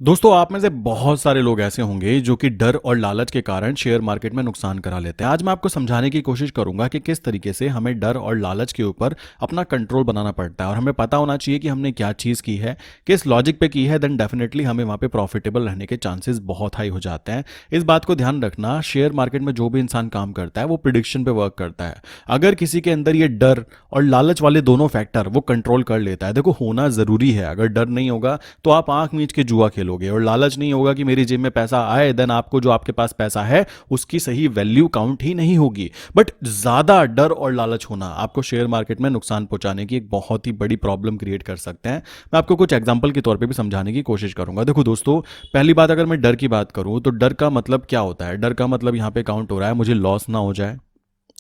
दोस्तों, आप में से बहुत सारे लोग ऐसे होंगे जो कि डर और लालच के कारण शेयर मार्केट में नुकसान करा लेते हैं। आज मैं आपको समझाने की कोशिश करूंगा कि किस तरीके से हमें डर और लालच के ऊपर अपना कंट्रोल बनाना पड़ता है और हमें पता होना चाहिए कि हमने क्या चीज़ की है, किस लॉजिक पे की है। देन डेफिनेटली हमें वहाँ पे प्रॉफिटेबल रहने के चांसेस बहुत हाई हो जाते हैं। इस बात को ध्यान रखना, शेयर मार्केट में जो भी इंसान काम करता है वो प्रिडिक्शन पे वर्क करता है। अगर किसी के अंदर ये डर और लालच वाले दोनों फैक्टर वो कंट्रोल कर लेता है, देखो होना ज़रूरी है। अगर डर नहीं होगा तो आप आंख मीच के जुआ खेलोगे, और लालच नहीं होगा कि मेरी जेब में पैसा आए, देन आपको जो आपके पास पैसा है उसकी सही वैल्यू काउंट ही नहीं होगी। बट ज्यादा डर और लालच होना आपको शेयर मार्केट में नुकसान पहुंचाने की एक बहुत ही बड़ी प्रॉब्लम क्रिएट कर सकते हैं। मैं आपको कुछ एग्जांपल के तौर पे भी समझाने की कोशिश करूंगा। देखो दोस्तों, पहली बात, अगर मैं डर की बात करूं तो डर का मतलब क्या होता है? डर का मतलब यहां पे काउंट हो रहा है मुझे लॉस ना हो जाए।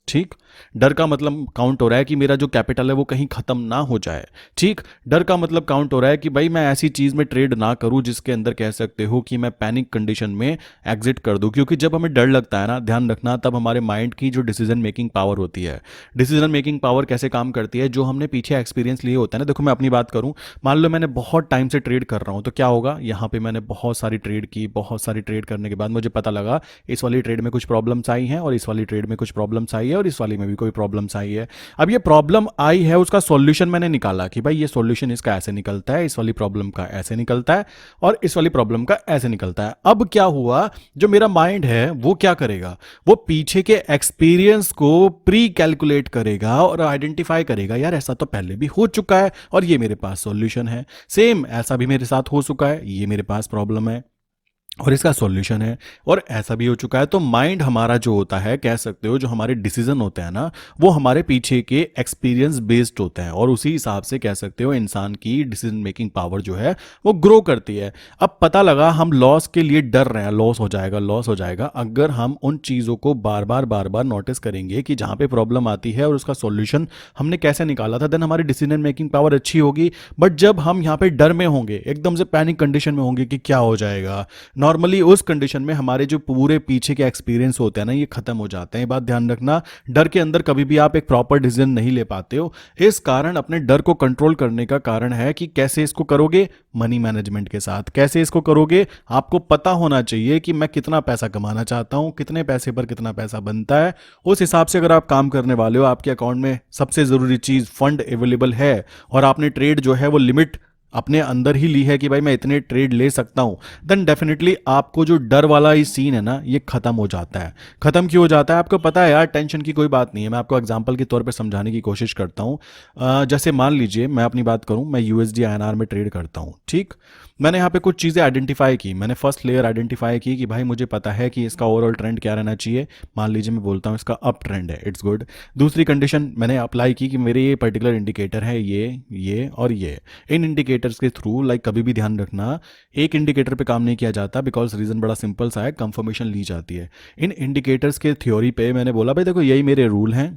ठीक। डर का मतलब काउंट हो रहा है कि मेरा जो कैपिटल है वो कहीं खत्म ना हो जाए। ठीक। डर का मतलब काउंट हो रहा है कि भाई मैं ऐसी चीज में ट्रेड ना करूं जिसके अंदर कह सकते हो कि मैं पैनिक कंडीशन में एग्जिट कर दूं। क्योंकि जब हमें डर लगता है ना, ध्यान रखना, तब हमारे माइंड की जो डिसीजन मेकिंग पावर होती है, डिसीजन मेकिंग पावर कैसे काम करती है, जो हमने पीछे एक्सपीरियंस लिए होता है ना। देखो मैं अपनी बात करूं, मान लो मैंने बहुत टाइम से ट्रेड कर रहा हूं, तो क्या होगा, यहां पे मैंने बहुत सारी ट्रेड की, बहुत सारी ट्रेड करने के बाद मुझे पता लगा इस वाली ट्रेड में कुछ प्रॉब्लम्स आई हैं और इस वाली ट्रेड में कुछ प्रॉब्लम्स आई है और इस वाली में भी कोई प्रॉब्लम्स आई है। अब ये प्रॉब्लम आई है, उसका सॉल्यूशन मैंने निकाला कि भाई ये सॉल्यूशन इसका ऐसे निकलता है, इस वाली प्रॉब्लम का ऐसे निकलता है और इस वाली प्रॉब्लम का ऐसे निकलता है। अब क्या हुआ, जो मेरा माइंड है वो क्या करेगा, वो पीछे के एक्सपीरियंस को प्री कैलकुलेट करेगा और आइडेंटिफाई करेगा, यार ऐसा तो पहले भी हो चुका है और ये मेरे पास सॉल्यूशन है। सेम ऐसा भी मेरे साथ हो चुका है, ये मेरे पास प्रॉब्लम है और इसका सॉल्यूशन है, और ऐसा भी हो चुका है। तो माइंड हमारा जो होता है, कह सकते हो जो हमारे डिसीजन होते हैं ना, वो हमारे पीछे के एक्सपीरियंस बेस्ड होते हैं और उसी हिसाब से कह सकते हो इंसान की डिसीजन मेकिंग पावर जो है वो ग्रो करती है। अब पता लगा हम लॉस के लिए डर रहे हैं, लॉस हो जाएगा, लॉस हो जाएगा। अगर हम उन चीज़ों को बार बार नोटिस करेंगे कि जहाँ पे प्रॉब्लम आती है और उसका सॉल्यूशन हमने कैसे निकाला था, देन हमारी डिसीजन मेकिंग पावर अच्छी होगी। बट जब हम यहाँ पे डर में होंगे, एकदम से पैनिक कंडीशन में होंगे कि क्या हो जाएगा, नॉर्मली उस कंडीशन में हमारे जो पूरे पीछे के एक्सपीरियंस होते हैं ना, ये खत्म हो जाते हैं। ये बात ध्यान रखना, डर के अंदर कभी भी आप एक प्रॉपर डिसीजन नहीं ले पाते हो। इस कारण अपने डर को कंट्रोल करने का कारण है कि कैसे इसको करोगे, मनी मैनेजमेंट के साथ। कैसे इसको करोगे, आपको पता होना चाहिए कि मैं कितना पैसा कमाना चाहता हूं, कितने पैसे पर कितना पैसा बनता है। उस हिसाब से अगर आप काम करने वाले हो, आपके अकाउंट में सबसे जरूरी चीज फंड अवेलेबल है और आपने ट्रेड जो है वो लिमिट अपने अंदर ही ली है कि भाई मैं इतने ट्रेड ले सकता हूं, देन डेफिनेटली आपको जो डर वाला ये सीन है ना, ये खत्म हो जाता है। खत्म क्यों हो जाता है, आपको पता है यार, टेंशन की कोई बात नहीं है। मैं आपको एग्जांपल के तौर पे समझाने की कोशिश करता हूं। जैसे मान लीजिए मैं अपनी बात करूं, मैं यूएसडी आईएनआर में ट्रेड करता हूं। ठीक। मैंने यहाँ पे कुछ चीज़ें आइडेंटिफाई की, मैंने फर्स्ट लेयर आइडेंटिफाई की कि भाई मुझे पता है कि इसका ओवरऑल ट्रेंड क्या रहना चाहिए। मान लीजिए मैं बोलता हूँ इसका अप ट्रेंड है, इट्स गुड। दूसरी कंडीशन मैंने अप्लाई की कि मेरे ये पर्टिकुलर इंडिकेटर है, ये और ये। इन इंडिकेटर्स के थ्रू, लाइक कभी भी ध्यान रखना, एक इंडिकेटर पे काम नहीं किया जाता, बिकॉज रीजन बड़ा सिंपल सा है, कंफर्मेशन ली जाती है। इन इंडिकेटर्स के थ्योरी पे मैंने बोला भाई देखो यही मेरे रूल हैं,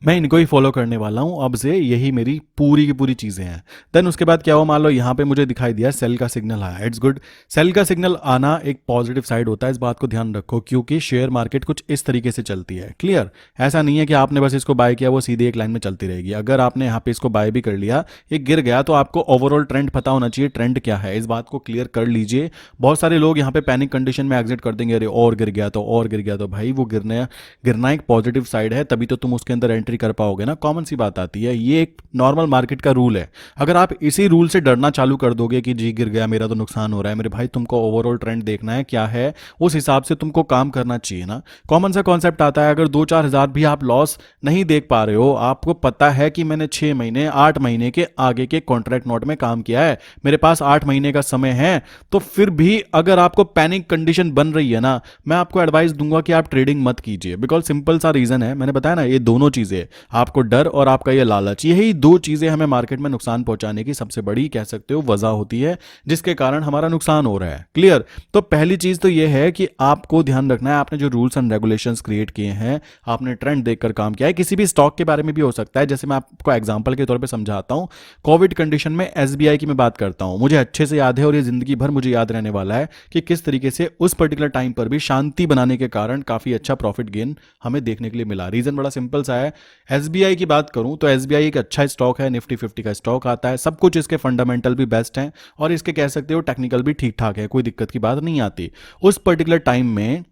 मैं इनको ही फॉलो करने वाला हूँ अब से, यही मेरी पूरी की पूरी चीज़ें हैं। देन उसके बाद क्या हुआ, मान लो यहाँ पे मुझे दिखाई दिया सेल का सिग्नल आया, इट्स गुड। सेल का सिग्नल आना एक पॉजिटिव साइड होता है, इस बात को ध्यान रखो, क्योंकि शेयर मार्केट कुछ इस तरीके से चलती है। क्लियर? ऐसा नहीं है कि आपने बस इसको बाय किया वो सीधे एक लाइन में चलती रहेगी। अगर आपने यहाँ पे इसको बाय भी कर लिया, ये गिर गया, तो आपको ओवरऑल ट्रेंड पता होना चाहिए, ट्रेंड क्या है, इस बात को क्लियर कर लीजिए। बहुत सारे लोग यहाँ पे पैनिक कंडीशन में एग्जिट कर देंगे, अरे और गिर गया तो, और गिर गया तो। भाई वो गिरना एक पॉजिटिव साइड है, तभी तो तुम उसके अंदर एंट्री कर पाओगे ना। कॉमन सी बात आती है, ये एक नॉर्मल मार्केट का रूल है। अगर आप इसी रूल से डरना चालू कर दोगे कि जी गिर गया, मेरा तो नुकसान हो रहा है, मेरे भाई तुमको ओवरऑल ट्रेंड देखना है क्या है, उस हिसाब से तुमको काम करना चाहिए ना। कॉमन सा कॉन्सेप्ट आता है, अगर 2-4 हज़ार भी आप लॉस नहीं देख पा रहे हो, आपको पता है कि मैंने 6 महीने 8 महीने के आगे के कॉन्ट्रैक्ट नोट में काम किया है, मेरे पास 8 महीने का समय है, तो फिर भी अगर आपको पैनिक कंडीशन बन रही है ना, मैं आपको एडवाइस दूंगा कि आप ट्रेडिंग मत कीजिए। बिकॉज सिंपल सा रीजन है, मैंने बताया ना, ये दोनों चीजें, आपको डर और आपका ये लालच, यही दो चीजें हमें मार्केट में नुकसान पहुंचाने की सबसे बड़ी कह सकते हो वजह होती है, जिसके कारण हमारा नुकसान हो रहा है। क्लियर? तो पहली चीज तो यह है कि आपको ध्यान रखना है, आपने जो रूल्स एंड रेगुलेशंस क्रिएट किए हैं, आपने ट्रेंड देखकर काम किया है। किसी भी स्टॉक के बारे में भी हो सकता है, जैसे मैं आपको एग्जांपल के तौर पे समझाता हूं। कोविड कंडीशन में एसबीआई की मैं बात करता हूं, मुझे अच्छे से याद है और ये जिंदगी भर मुझे याद रहने वाला है कि किस तरीके से उस पर्टिकुलर टाइम पर भी शांति बनाने के कारण काफी अच्छा प्रॉफिट गेन हमें देखने के लिए मिला। रीजन बड़ा सिंपल सा होता है। एसबीआई की बात करूं तो एसबीआई एक अच्छा स्टॉक है, निफ्टी 50 का स्टॉक आता है, सब कुछ इसके फंडामेंटल भी बेस्ट हैं और इसके कह सकते हो टेक्निकल भी ठीक ठाक है, कोई दिक्कत की बात नहीं आती। उस पर्टिकुलर टाइम में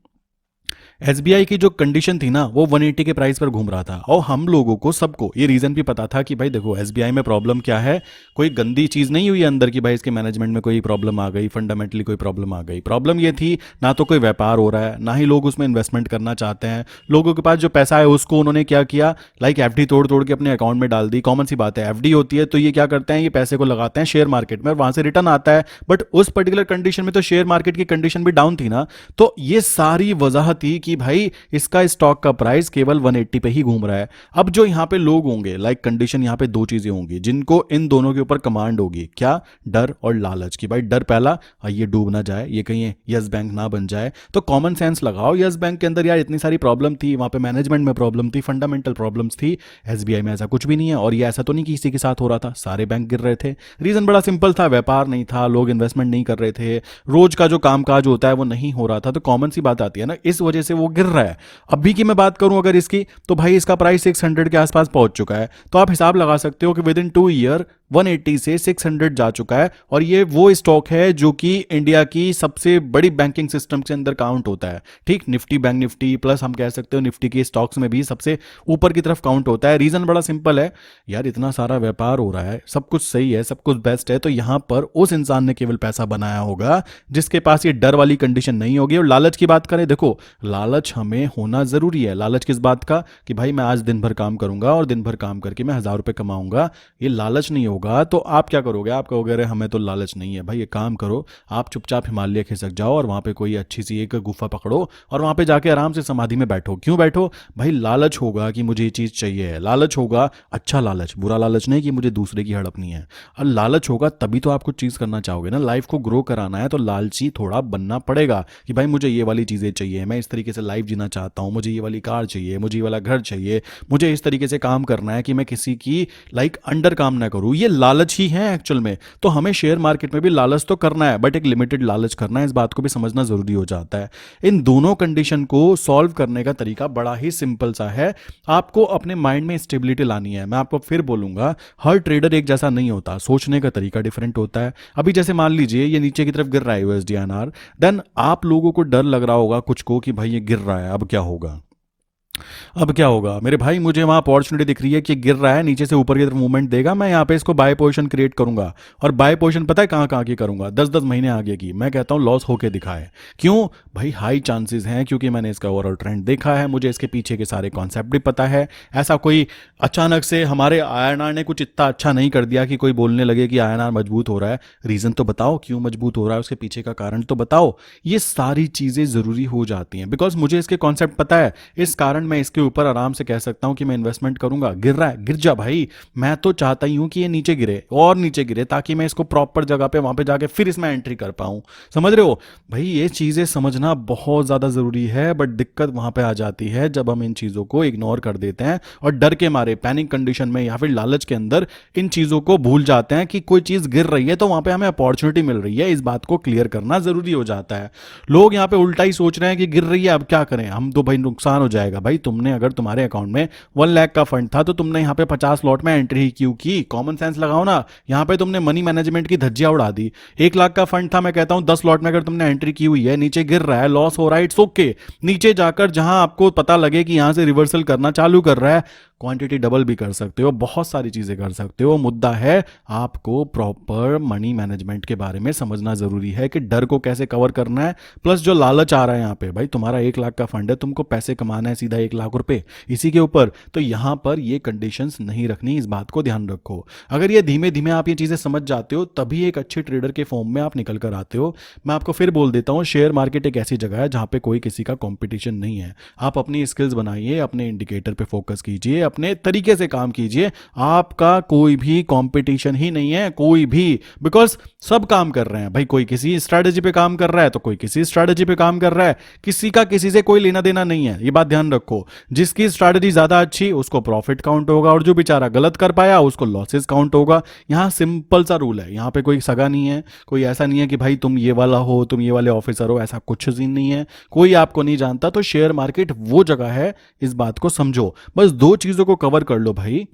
एसबीआई की जो कंडीशन थी ना वो 180 के प्राइस पर घूम रहा था और हम लोगों को सबको ये रीजन भी पता था कि भाई देखो एसबीआई में प्रॉब्लम क्या है, कोई गंदी चीज नहीं हुई अंदर की भाई इसके मैनेजमेंट में कोई प्रॉब्लम आ गई, फंडामेंटली कोई प्रॉब्लम आ गई। प्रॉब्लम ये थी ना तो कोई व्यापार हो रहा है ना ही लोग उसमें इन्वेस्टमेंट करना चाहते हैं, लोगों के पास जो पैसा है उसको उन्होंने क्या किया, लाइक एफडी तोड़ तोड़ के अपने अकाउंट में डाल दी। कॉमन सी बात है, एफडी होती है तो ये क्या करते हैं, ये पैसे को लगाते हैं शेयर मार्केट में और वहां से रिटर्न आता है। बट उस पर्टिकुलर कंडीशन में तो शेयर मार्केट की कंडीशन भी डाउन थी ना, तो ये सारी वजह थी कि भाई इसका स्टॉक का प्राइस केवल 180 पे ही घूम रहा है। अब जो यहां पे लोग होंगे, लाइक कंडीशन यहां पे दो चीजें होंगी जिनको इन दोनों के ऊपर कमांड होगी, क्या, डर और लालच की। भाई डर पहला, ये डूब ना जाए, ये कहीं यस बैंक ना बन जाए, तो कॉमन सेंस लगाओ, यस बैंक के अंदर यार इतनी सारी प्रॉब्लम थी, वहां पे मैनेजमेंट में प्रॉब्लम थी, फंडामेंटल प्रॉब्लम्स थी, एसबीआई में ऐसा कुछ भी नहीं है। और ये ऐसा तो नहीं कि किसी के साथ हो रहा था, सारे बैंक गिर रहे थे। रीजन बड़ा सिंपल था, व्यापार नहीं था, लोग इन्वेस्टमेंट नहीं कर रहे थे, रोज का जो कामकाज होता है वो नहीं हो रहा था। तो कॉमन सी बात आती है ना, इस वजह से वो गिर रहा है। अभी की मैं बात करूं अगर इसकी, तो भाई इसका प्राइस 600 के आसपास पहुंच चुका है, तो आप हिसाब लगा सकते हो कि विद इन 2 ईयर 180 से 600 जा चुका है। और ये वो स्टॉक है जो कि इंडिया की सबसे बड़ी बैंकिंग सिस्टम के अंदर काउंट होता है। ठीक, निफ्टी, बैंक निफ्टी प्लस हम कह सकते हो निफ्टी के स्टॉक्स में भी सबसे ऊपर की तरफ काउंट होता है। रीजन बड़ा सिंपल है यार, इतना सारा व्यापार हो रहा है, सब कुछ सही है, सब कुछ बेस्ट है, तो यहां पर उस इंसान ने केवल पैसा बनाया होगा जिसके पास ये डर वाली कंडीशन नहीं होगी। और लालच की बात करें, देखो लालच हमें होना जरूरी है। लालच किस बात का, कि भाई मैं आज दिन भर काम करूंगा और दिन भर काम करके मैं 1000 रुपए कमाऊंगा, ये लालच नहीं होगा। तो आप क्या करोगे, आप कहोगे अरे हमें तो लालच नहीं है। भाई ये काम करो, आप चुपचाप हिमालय खिसक जाओ और वहां पे कोई अच्छी सी एक गुफा पकड़ो और वहां पे जाके आराम से समाधि में बैठो। क्यों बैठो, भाई लालच होगा कि मुझे ये चीज चाहिए है, लालच होगा, अच्छा लालच, बुरा लालच नहीं कि मुझे दूसरे की हड़पनी है। और लालच होगा तभी तो आप कुछ चीज करना चाहोगे ना, लाइफ को ग्रो कराना है तो लालची थोड़ा बनना पड़ेगा कि भाई मुझे ये वाली चीजें चाहिए, मैं इस तरीके से लाइफ जीना चाहता हूं, मुझे ये वाली कार चाहिए, मुझे ये वाला घर चाहिए, मुझे इस तरीके से काम करना है कि मैं किसी की लाइक अंडर काम ना करूं, ये लालच ही है एक्चुअल में। तो हमें शेयर मार्केट में भी लालच तो करना है बट एक लिमिटेड लालच करना है, इस बात को भी समझना जरूरी हो जाता है। इन दोनों कंडीशन को सॉल्व करने का तरीका बड़ा ही सिंपल सा है, आपको अपने माइंड में स्टेबिलिटी लानी है। मैं आपको फिर बोलूंगा, हर ट्रेडर एक जैसा नहीं होता, सोचने का तरीका डिफरेंट होता है। अभी जैसे मान लीजिए ये नीचे की तरफ गिर रहा है यूएसडीआईएनआर, देन आप लोगों को डर लग रहा होगा कुछ को कि भाई ये गिर रहा है, अब क्या होगा, अब क्या होगा मेरे भाई, मुझे वहां अपॉर्चुनिटी दिख रही है कि गिर रहा है, नीचे से ऊपर की तरफ मूवमेंट देगा, मैं यहाँ पे इसको बाय पोजीशन क्रिएट करूंगा। और बाय पोजीशन पता है कहाँ कहाँ की करूंगा, 10-10 महीने आगे की। मैं कहता हूँ लॉस होके दिखाए, क्यों भाई, हाई चांसेस हैं, क्योंकि मैंने इसका ओवरऑल ट्रेंड देखा है, मुझे इसके पीछे के सारे कॉन्सेप्ट भी पता है। ऐसा कोई अचानक से हमारे आईएनआर ने कुछ इतना अच्छा नहीं कर दिया कि कोई बोलने लगे कि आईएनआर मजबूत हो रहा है। रीजन तो बताओ क्यों मजबूत हो रहा है, उसके पीछे का कारण तो बताओ। ये सारी चीजें जरूरी हो जाती हैं बिकॉज मुझे इसके कॉन्सेप्ट पता है, इस कारण मैं इसके ऊपर आराम से कह सकता हूं कि मैं इन्वेस्टमेंट करूंगा। गिर रहा है, गिर जा भाई, मैं तो चाहता ही हूं कि ये नीचे गिरे और नीचे गिरे ताकि मैं इसको प्रॉपर जगह पे वहां पे जाके फिर इसमें एंट्री कर पाऊं। समझ रहे हो भाई, ये चीजें समझना बहुत ज्यादा जरूरी है। बट दिक्कत वहां पे आ जाती है जब हम इन चीजों को इग्नोर कर देते हैं और डर के मारे पैनिक कंडीशन में या फिर लालच के अंदर इन चीजों को भूल जाते हैं कि कोई चीज गिर रही है तो वहां पे हमें अपॉर्चुनिटी मिल रही है। इस बात को क्लियर करना जरूरी हो जाता है। लोग यहाँ पे उल्टा ही सोच रहे हैं कि गिर रही है अब क्या करें हम, तो भाई नुकसान हो जाएगा। भाई तुमने अगर तुम्हारे अकाउंट में 1 लाख का फंड था तो तुमने यहाँ पे 50 लॉट में एंट्री क्यों की, कॉमन सेंस लगाओ ना। यहाँ पे तुमने मनी मैनेजमेंट की धज्जियां उड़ा दी। 1 लाख का फंड था, मैं कहता हूं 10 लॉट में अगर तुमने एंट्री की हुई है, नीचे गिर रहा है, लॉस हो रहा है, इट्स ओके। नीचे जाकर जहां आपको पता लगे कि यहां से रिवर्सल करना चालू कर रहा है, क्वांटिटी डबल भी कर सकते हो, बहुत सारी चीजें कर सकते हो। मुद्दा है आपको प्रॉपर मनी मैनेजमेंट के बारे में समझना जरूरी है कि डर को कैसे कवर करना है। प्लस जो लालच आ रहा है यहाँ पे, भाई तुम्हारा 1 लाख का फंड है, तुमको पैसे कमाना है सीधा 1 लाख रुपए इसी के ऊपर, तो यहां पर ये कंडीशंस नहीं रखनी, इस बात को ध्यान रखो। अगर ये धीमे धीमे आप ये चीजें समझ जाते हो तभी एक अच्छे ट्रेडर के फॉर्म में आप निकल कर आते हो। मैं आपको फिर बोल देता हूं, शेयर मार्केट एक ऐसी जगह है जहां पे कोई किसी का कंपटीशन नहीं है। आप अपनी स्किल्स बनाइए, अपने इंडिकेटर पे फोकस कीजिए, अपने तरीके से काम कीजिए, आपका कोई भी कंपटीशन ही नहीं है, कोई भी, बिकॉज सब काम कर रहे हैं भाई, कोई किसी स्ट्रैटेजी पे काम कर रहा है तो कोई किसी स्ट्रैटेजी पे काम कर रहा है, किसी का किसी से कोई लेना देना नहीं है, ये बात ध्यान रखो। जिसकी स्ट्रैटेजी ज्यादा अच्छी उसको प्रॉफिट काउंट होगा और जो बेचारा गलत कर पाया उसको लॉसेस काउंट होगा। यहां सिंपल सा रूल है, यहां पे कोई सगा नहीं है, कोई ऐसा नहीं है कि भाई तुम ये वाला हो, तुम ये वाले ऑफिसर हो, ऐसा कुछ सीन नहीं है, कोई आपको नहीं जानता। तो शेयर मार्केट वो जगह है, इस बात को समझो। बस 2 चीजों चीज़ों को कवर कर लो भाई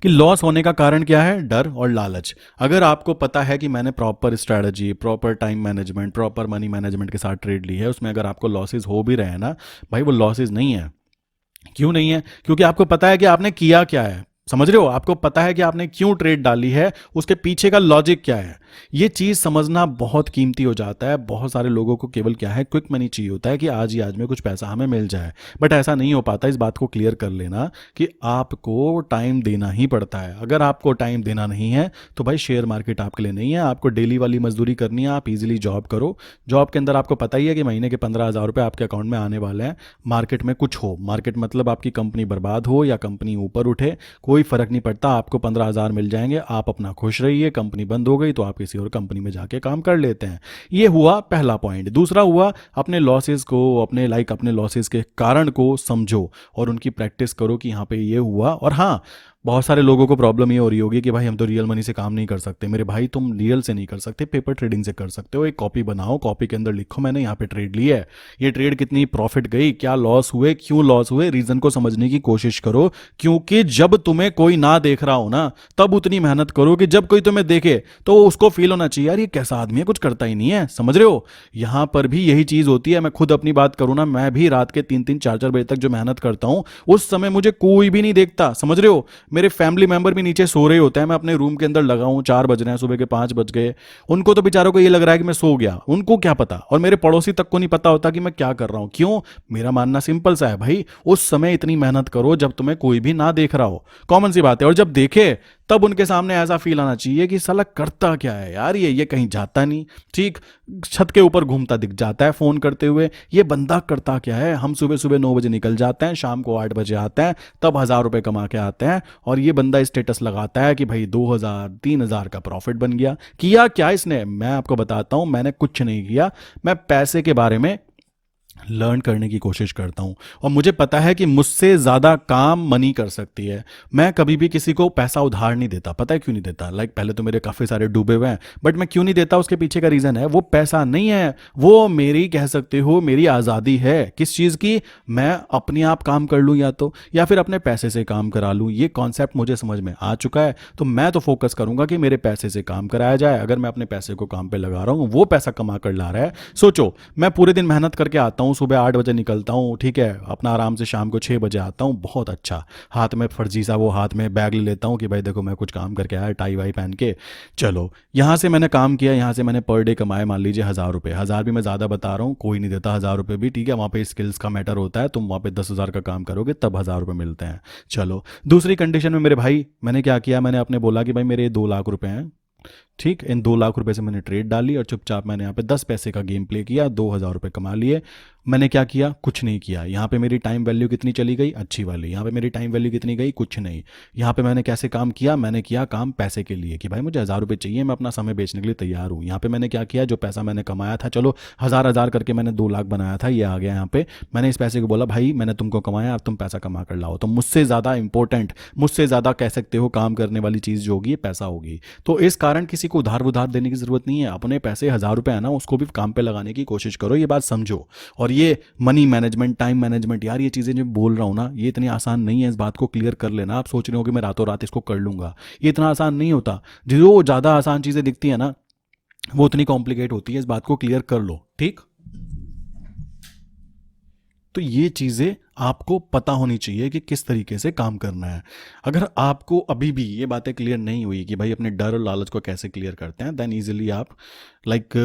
कि लॉस होने का कारण क्या है, डर और लालच। अगर आपको पता है कि मैंने proper strategy, proper time management, proper money management के साथ ट्रेड ली है, उसमें अगर आपको लॉसेज हो भी रहे हैं ना भाई, वो लॉसेज नहीं है। क्यों नहीं है? क्योंकि आपको पता है कि आपने किया क्या है। समझ रहे हो? आपको पता है कि आपने क्यों ट्रेड डाली है, उसके पीछे का लॉजिक क्या है। ये चीज समझना बहुत कीमती हो जाता है। बहुत सारे लोगों को केवल क्या है, क्विक मनी चाहिए होता है कि आज ही आज में कुछ पैसा हमें मिल जाए, बट ऐसा नहीं हो पाता। इस बात को क्लियर कर लेना कि आपको टाइम देना ही पड़ता है। अगर आपको टाइम देना नहीं है तो भाई शेयर मार्केट आपके लिए नहीं है। आपको डेली वाली मजदूरी करनी है, आप इजीली जॉब करो। जॉब के अंदर आपको पता ही है कि महीने के 15,000 रुपये आपके अकाउंट में आने वाले हैं। मार्केट में कुछ हो, मार्केट मतलब आपकी कंपनी बर्बाद हो या कंपनी ऊपर उठे, कोई फर्क नहीं पड़ता, आपको 15,000 मिल जाएंगे। आप अपना खुश रहिए। कंपनी बंद हो गई तो आप किसी और कंपनी में जाके काम कर लेते हैं। ये हुआ पहला पॉइंट। दूसरा हुआ, अपने लॉसेस को, अपने लॉसेस के कारण को समझो और उनकी प्रैक्टिस करो कि यहाँ पे ये हुआ। और हाँ, बहुत सारे लोगों को प्रॉब्लम ये हो रही होगी कि भाई हम तो रियल मनी से काम नहीं कर सकते। मेरे भाई, तुम रियल से नहीं कर सकते, पेपर ट्रेडिंग से कर सकते हो। एक कॉपी बनाओ, कॉपी के अंदर लिखो मैंने यहाँ पे ट्रेड ली है, ये ट्रेड कितनी प्रॉफिट गई, क्या लॉस हुए, क्यों लॉस हुए, रीजन को समझने की कोशिश करो। क्योंकि जब तुम्हें कोई ना देख रहा हो ना, तब उतनी मेहनत करो कि जब कोई तुम्हें देखे तो उसको फील होना चाहिए यार ये कैसा आदमी है, कुछ करता ही नहीं है। समझ रहे हो? यहां पर भी यही चीज होती है। मैं खुद अपनी बात करूं ना, मैं भी रात के 3-3, 4-4 बजे तक जो मेहनत करता हूं, उस समय मुझे कोई भी नहीं देखता। समझ रहे हो? मेरे फैमिली मेंबर भी नीचे सो रहे होते हैं, मैं अपने रूम के अंदर लगा हूं, 4 बज रहे हैं, सुबह के 5 बज गए। उनको तो बेचारों को ये लग रहा है कि मैं सो गया, उनको क्या पता। और मेरे पड़ोसी तक को नहीं पता होता कि मैं क्या कर रहा हूं। क्यों? मेरा मानना सिंपल सा है भाई, उस समय इतनी मेहनत करो जब तुम्हें कोई भी ना देख रहा हो। कॉमन सी बात है। और जब देखे तब उनके सामने ऐसा फील आना चाहिए कि साला करता क्या है यार, ये कहीं जाता नहीं, ठीक, छत के ऊपर घूमता दिख जाता है फोन करते हुए। ये बंदा करता क्या है? हम सुबह सुबह 9 बजे निकल जाते हैं, शाम को 8 बजे आते हैं, तब 1,000 रुपए कमा के आते हैं। और ये बंदा स्टेटस लगाता है कि भाई 2,000-3,000 का प्रॉफिट बन गया। किया क्या इसने? मैं आपको बताता हूं, मैंने कुछ नहीं किया। मैं पैसे के बारे में लर्न करने की कोशिश करता हूं और मुझे पता है कि मुझसे ज़्यादा काम मनी कर सकती है। मैं कभी भी किसी को पैसा उधार नहीं देता। पता है क्यों नहीं देता? पहले तो मेरे काफ़ी सारे डूबे हुए हैं, बट मैं क्यों नहीं देता उसके पीछे का रीज़न है, वो पैसा नहीं है, वो मेरी, कह सकते हो, मेरी आज़ादी है। किस चीज़ की? मैं अपने आप काम कर लूँ या फिर अपने पैसे से काम करा लूँ। ये कॉन्सेप्ट मुझे समझ में आ चुका है, तो मैं तो फोकस करूंगा कि मेरे पैसे से काम कराया जाए। अगर मैं अपने पैसे को काम पे लगा रहा हूँ, वो पैसा कमा कर ला रहा है। सोचो, मैं पूरे दिन मेहनत करके आता हूँ, सुबह 8 बजे निकलता हूँ, ठीक है, अपना आराम से शाम को 6 बजे आता हूँ, बहुत अच्छा। हाथ में फर्जी सा वो हाथ में बैग ले लेता हूँ कि भाई देखो मैं कुछ काम करके आया, टाई वाई पहन के। चलो, यहाँ से मैंने काम किया, यहाँ से मैंने पर डे कमाए मान लीजिए 1,000 रुपये। 1,000 भी मैं ज़्यादा बता रहा हूँ, कोई नहीं देता 1,000 रुपये भी, ठीक है, वहाँ पे स्किल्स का मैटर होता है। तुम वहाँ पे 10,000 का काम करोगे तब 1,000 रुपये मिलते हैं। चलो, दूसरी कंडीशन में मेरे भाई, मैंने क्या किया, मैंने अपने बोला कि भाई मेरे 2 लाख रुपए हैं, ठीक, इन 2 लाख रुपए से मैंने ट्रेड डाली और चुपचाप मैंने यहाँ पे 10 पैसे का गेम प्ले किया, 2,000 रुपये कमा लिए। मैंने क्या किया? कुछ नहीं किया। यहाँ पे मेरी टाइम वैल्यू कितनी चली गई? अच्छी वाली। यहाँ पे मेरी टाइम वैल्यू कितनी गई? कुछ नहीं। यहाँ पे मैंने कैसे काम किया? मैंने किया काम पैसे के लिए कि भाई मुझे 1,000 रुपये चाहिए, मैं अपना समय बेचने के लिए तैयार हूँ। यहाँ पे मैंने क्या किया? जो पैसा मैंने कमाया था, चलो 1,000 करके मैंने 2 लाख बनाया था, ये आ गया यहाँ पे। मैंने इस पैसे को बोला भाई मैंने तुमको कमाया, अब तुम पैसा कमा कर लाओ। तो मुझसे ज़्यादा इंपॉर्टेंट, मुझसे ज़्यादा कह सकते हो काम करने वाली चीज़ जो होगी, पैसा होगी। तो इस कारण किसी को उधार देने की जरूरत नहीं है। अपने पैसे 1,000 रुपये है ना, उसको भी काम पे लगाने की कोशिश करो, ये बात समझो। और ये मनी मैनेजमेंट, टाइम मैनेजमेंट, यार ये चीज़ें जो बोल रहा हूँ ना, ये इतनी आसान नहीं है। इस बात को क्लियर कर लेना। आप सोच रहे हो कि मैं रातों रात इसको कर लूंगा, ये इतना आसान नहीं होता। जो ज़्यादा आसान चीज़ें दिखती है ना, वो उतनी कॉम्प्लिकेट होती है। इस बात को क्लियर कर लो, ठीक। तो ये चीज़ें आपको पता होनी चाहिए कि किस तरीके से काम करना है। अगर आपको अभी भी ये बातें क्लियर नहीं हुई कि भाई अपने डर और लालच को कैसे क्लियर करते हैं, देन इजीली आप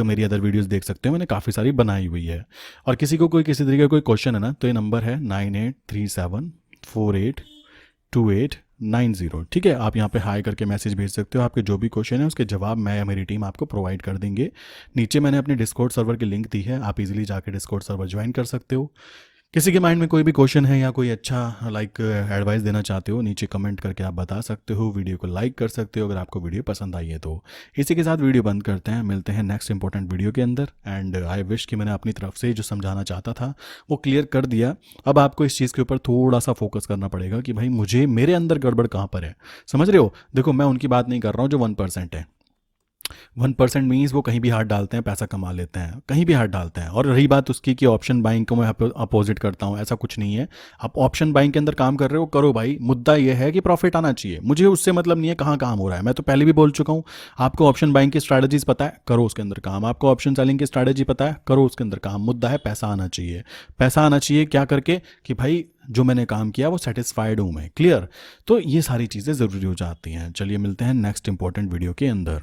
मेरी अदर वीडियोस देख सकते हो, मैंने काफ़ी सारी बनाई हुई है। और किसी को कोई किसी तरीके का कोई क्वेश्चन है ना, तो ये नंबर है 9837482890, ठीक है। आप यहाँ पे हाई करके मैसेज भेज सकते हो। आपके जो भी क्वेश्चन है उसके जवाब मैं या मेरी टीम आपको प्रोवाइड कर देंगे। नीचे मैंने अपने डिस्कॉर्ड सर्वर की लिंक दी है, आप इजीली जाके डिस्कॉर्ड सर्वर ज्वाइन कर सकते हो। किसी के माइंड में कोई भी क्वेश्चन है या कोई अच्छा एडवाइस देना चाहते हो, नीचे कमेंट करके आप बता सकते हो। वीडियो को लाइक कर सकते हो अगर आपको वीडियो पसंद आई है तो। इसी के साथ वीडियो बंद करते हैं, मिलते हैं नेक्स्ट इंपॉर्टेंट वीडियो के अंदर। एंड आई विश कि मैंने अपनी तरफ से जो समझाना चाहता था वो क्लियर कर दिया। अब आपको इस चीज़ के ऊपर थोड़ा सा फोकस करना पड़ेगा कि भाई मुझे, मेरे अंदर गड़बड़ कहाँ पर है। समझ रहे हो? देखो, मैं उनकी बात नहीं कर रहा हूँ जो 1% है, 1% मीन्स वो कहीं भी हाथ डालते हैं, पैसा कमा लेते हैं, कहीं भी हाथ डालते हैं। और रही बात उसकी कि ऑप्शन बाइंग को मैं अपोजिट करता हूँ, ऐसा कुछ नहीं है। आप ऑप्शन बाइंग के अंदर काम कर रहे हो, करो भाई, मुद्दा ये है कि प्रॉफिट आना चाहिए, मुझे उससे मतलब नहीं है कहाँ काम हो रहा है। मैं तो पहले भी बोल चुका हूँ, आपको ऑप्शन बाइंग की स्ट्रैटेजीज पता है, करो उसके अंदर काम। आपको ऑप्शन सेलिंग की स्ट्रैटेजी पता है, करो उसके अंदर काम। मुद्दा है पैसा आना चाहिए। पैसा आना चाहिए क्या करके, कि भाई जो मैंने काम किया वो सेटिस्फाइड हूँ मैं, क्लियर। तो ये सारी चीज़ें ज़रूरी हो जाती हैं। चलिए मिलते हैं नेक्स्ट इंपॉर्टेंट वीडियो के अंदर।